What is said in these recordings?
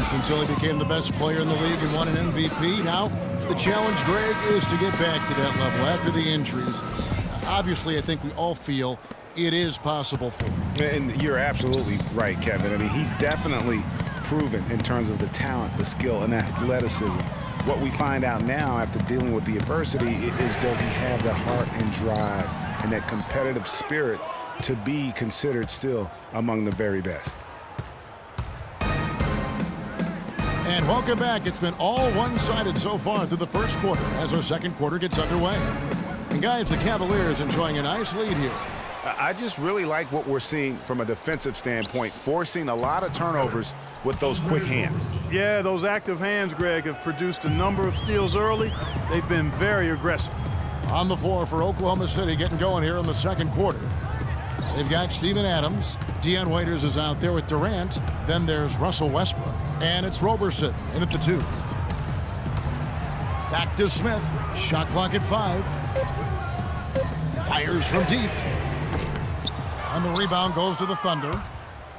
defense until he became the best player in the league and won an MVP. Now, the challenge, Greg, is to get back to that level after the injuries. Obviously, I think we all feel it is possible for him. And you're absolutely right, Kevin. I mean, he's definitely proven in terms of the talent, the skill, and athleticism. What we find out now after dealing with the adversity is, does he have the heart and drive and that competitive spirit to be considered still among the very best? And welcome back. It's been all one-sided so far through the first quarter as our second quarter gets underway. And guys, the Cavaliers enjoying a nice lead here. I just really like what we're seeing from a defensive standpoint, forcing a lot of turnovers with those quick hands. Yeah, those active hands, Greg, have produced a number of steals early. They've been very aggressive. On the floor for Oklahoma City, getting going here in the second quarter. They've got Steven Adams. Dion Waiters is out there with Durant. Then there's Russell Westbrook. And it's Roberson in at the 2. Back to Smith. Shot clock at 5. Fires from deep. And the rebound goes to the Thunder.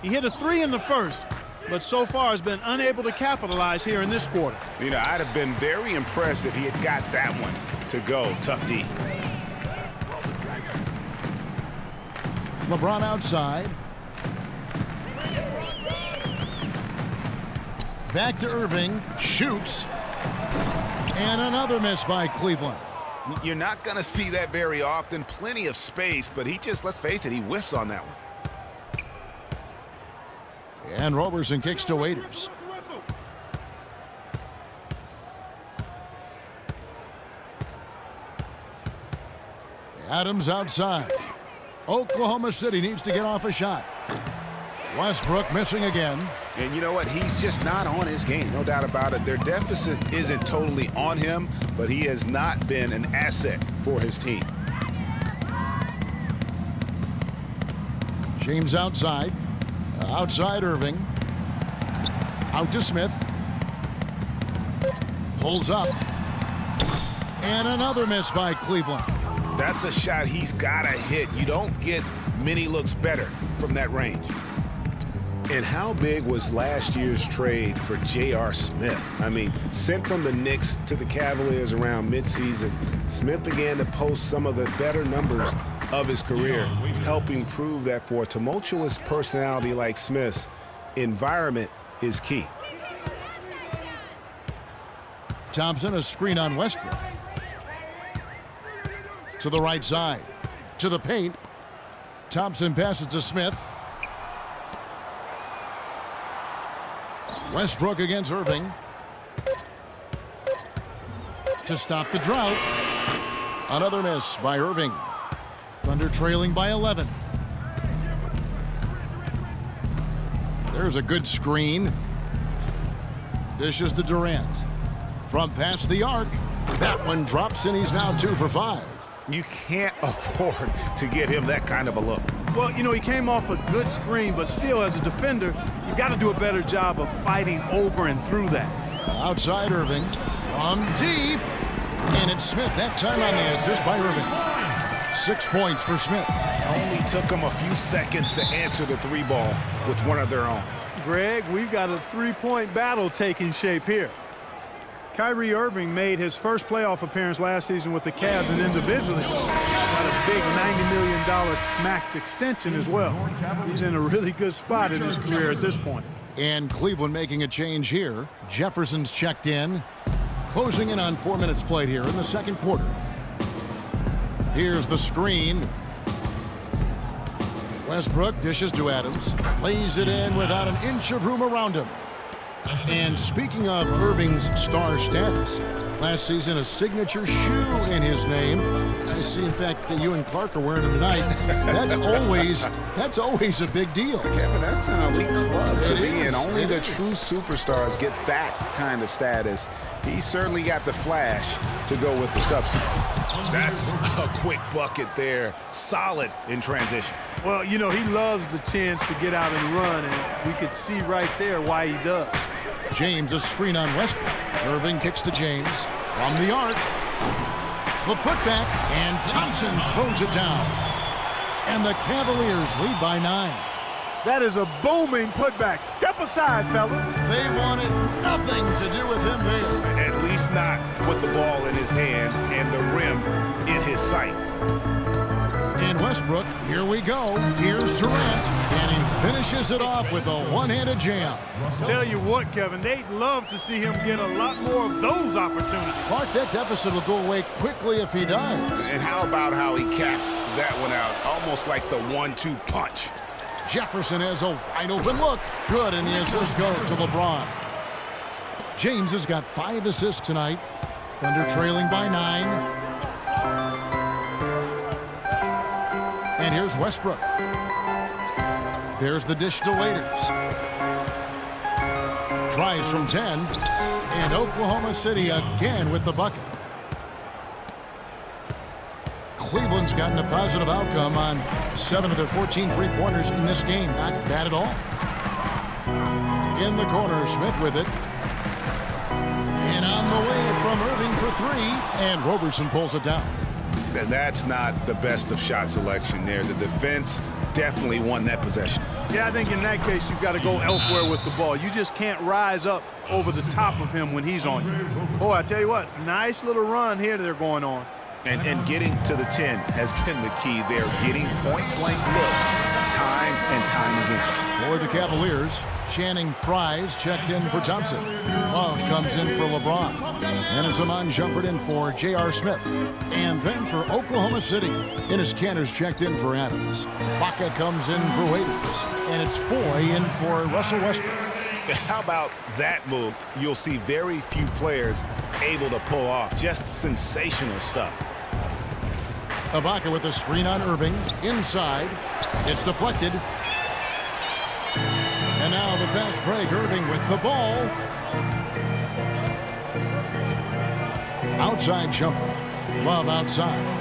He hit a 3 in the first, but so far has been unable to capitalize here in this quarter. You know, I'd have been very impressed if he had got that one to go. Tough D. LeBron outside. Back to Irving. Shoots. And another miss by Cleveland. You're not going to see that very often. Plenty of space, but he just, let's face it, he whiffs on that one. And Roberson kicks to Waiters. Adams outside. Oklahoma City needs to get off a shot. Westbrook missing again. And you know what? He's just not on his game, no doubt about it. Their deficit isn't totally on him, but he has not been an asset for his team. James outside. Outside Irving. Out to Smith. Pulls up. And another miss by Cleveland. That's a shot he's got to hit. You don't get many looks better from that range. And how big was last year's trade for J.R. Smith? I mean, sent from the Knicks to the Cavaliers around midseason, Smith began to post some of the better numbers of his career, helping prove that for a tumultuous personality like Smith's, environment is key. Thompson, a screen on Westbrook. To the right side. To the paint. Thompson passes to Smith. Westbrook against Irving. To stop the drought. Another miss by Irving. Thunder trailing by 11. There's a good screen. Dishes to Durant. From past the arc. That one drops and he's now 2 for 5. You can't afford to give him that kind of a look. Well, you know, he came off a good screen, but still, as a defender, you've got to do a better job of fighting over and through that. Outside Irving. From deep. And it's Smith that time on the assist by Irving. 6 points for Smith. Only took him a few seconds to answer the 3 ball with one of their own. Greg, we've got a 3-point battle taking shape here. Kyrie Irving made his first playoff appearance last season with the Cavs, and individually got a big $90 million max extension as well. He's in a really good spot in his career at this point. And Cleveland making a change here. Jefferson's checked in. Closing in on 4 minutes played here in the second quarter. Here's the screen. Westbrook dishes to Adams. Lays it in without an inch of room around him. And speaking of Irving's star status, last season a signature shoe in his name. I see, in fact, that you and Clark are wearing them tonight. That's always a big deal. Kevin, that's an elite club to be in. Only the is. true superstars get that kind of status. He certainly got the flash to go with the substance. That's a quick bucket there. Solid in transition. Well, you know, he loves the chance to get out and run, and we could see right there why he does. James, a screen on Westbrook. Irving kicks to James from the arc. The putback, and Thompson throws it down. And the Cavaliers lead by 9. That is a booming putback. Step aside, fellas. They wanted nothing to do with him there. At least not with the ball in his hands and the rim in his sight. And Westbrook, here we go. Here's Durant, and he finishes it off with a one-handed jam. Tell you what, Kevin, they'd love to see him get a lot more of those opportunities. Clark, that deficit will go away quickly if he does. And how about how he capped that one out, almost like the 1-2 punch. Jefferson has a wide-open look. Good, and the assist goes to LeBron. James has got 5 assists tonight. Thunder trailing by 9. And here's Westbrook. There's the dish to Waiters. Tries from 10. And Oklahoma City again with the bucket. Cleveland's gotten a positive outcome on 7 of their 14 three-pointers in this game. Not bad at all. In the corner, Smith with it. And on the way from Irving for 3. And Roberson pulls it down. That's not the best of shot selection there. The defense definitely won that possession. Yeah, I think in that case, you've got to go elsewhere with the ball. You just can't rise up over the top of him when he's on you. Boy, I tell you what, nice little run here they're going on. And getting to the 10 has been the key there. Getting point-blank looks time and time again. For the Cavaliers, Channing Fries checked in for Thompson. Love comes in for LeBron. And as Amon Shumpert in for J.R. Smith. And then for Oklahoma City, Enes Kanter's checked in for Adams. Baca comes in for Waiters. And it's Foy in for Russell Westbrook. How about that move? You'll see very few players able to pull off. Just sensational stuff. Ibaka with a screen on Irving. Inside. It's deflected. And now the fast break. Irving with the ball. Outside jumper. Love outside.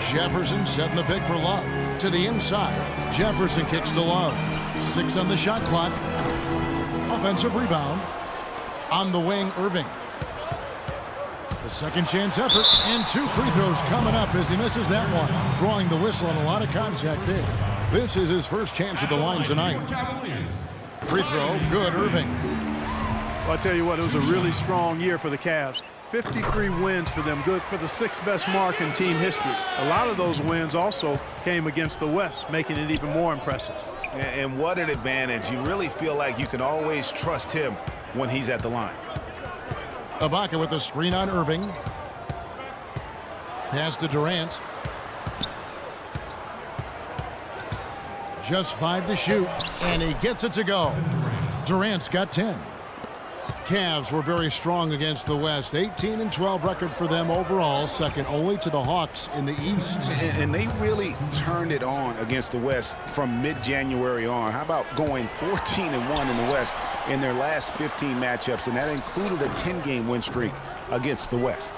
Jefferson setting the pick for Love. To the inside. Jefferson kicks to Love. 6 on the shot clock. Offensive rebound. On the wing, Irving. The second chance effort. And 2 free throws coming up as he misses that one. Drawing the whistle and a lot of contact there. This is his first chance at the line tonight. Free throw. Good, Irving. Well, I tell you what, it was a really strong year for the Cavs. 53 wins for them, good for the 6th best mark in team history. A lot of those wins also came against the West, making it even more impressive. And what an advantage. You really feel like you can always trust him when he's at the line. Ibaka with the screen on Irving. Pass to Durant. Just 5 to shoot, and he gets it to go. Durant's got 10. Cavs were very strong against the West. 18-12 record for them overall, second only to the Hawks in the East. And they really turned it on against the West from mid-January on. How about going 14-1 in the West in their last 15 matchups, and that included a 10-game win streak against the West.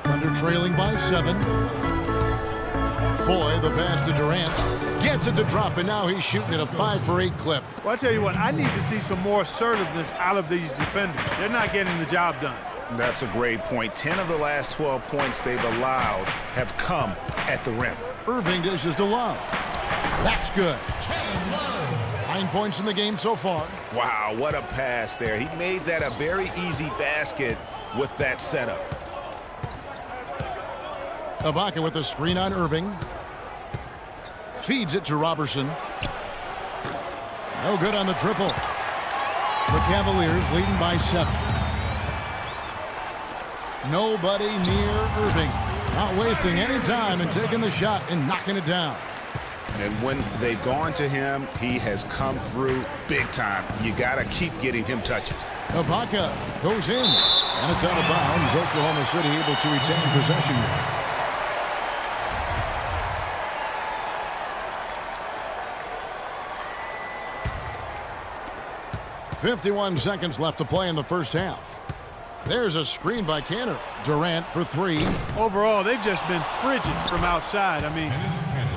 Under trailing by 7. Foy, the pass to Durant. Gets it to drop, and now he's shooting at a 5-for-8 clip. Well, I tell you what, I need to see some more assertiveness out of these defenders. They're not getting the job done. That's a great point. 10 of the last 12 points they've allowed have come at the rim. Irving dishes to Love. That's good. 9 points in the game so far. Wow, what a pass there. He made that a very easy basket with that setup. Ibaka with the screen on Irving. Feeds it to Roberson. No good on the triple. The Cavaliers leading by 7. Nobody near Irving. Not wasting any time and taking the shot and knocking it down. And when they've gone to him, he has come through big time. You got to keep getting him touches. Ibaka goes in. And it's out of bounds. Oklahoma City able to retain possession. 51 seconds left to play in the first half. There's a screen by Kanter. Durant for 3. Overall, they've just been frigid from outside. I mean,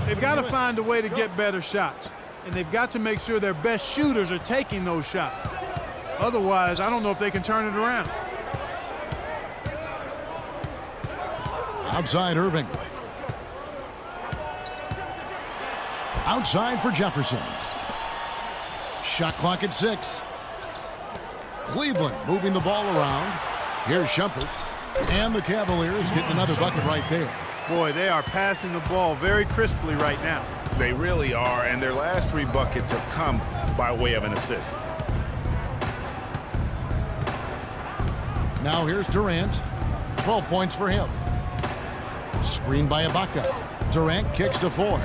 they've got to find a way to get better shots. And they've got to make sure their best shooters are taking those shots. Otherwise, I don't know if they can turn it around. Outside Irving. Outside for Jefferson. Shot clock at 6. Cleveland moving the ball around. Here's Shumpert. And the Cavaliers getting another bucket right there. Boy, they are passing the ball very crisply right now. They really are, and their last 3 buckets have come by way of an assist. Now here's Durant. 12 points for him. Screen by Ibaka. Durant kicks to Foy.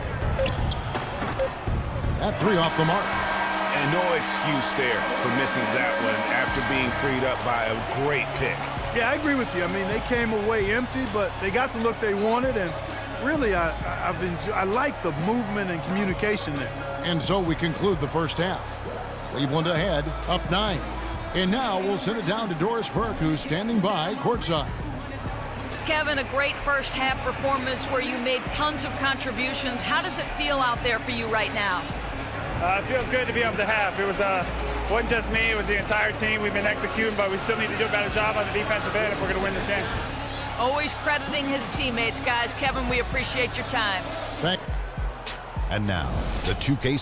That 3 off the mark. And no excuse there for missing that one after being freed up by a great pick. Yeah, I agree with you. I mean, they came away empty, but they got the look they wanted, and really, I like the movement and communication there. And so we conclude the first half. Cleveland ahead, up 9. And now we'll send it down to Doris Burke, who's standing by courtside. Kevin, a great first half performance where you made tons of contributions. How does it feel out there for you right now? It feels good to be up the half. It wasn't just me, it was the entire team. We've been executing, but we still need to do a better job on the defensive end if we're going to win this game. Always crediting his teammates, guys. Kevin, we appreciate your time. Thank And now, the 2K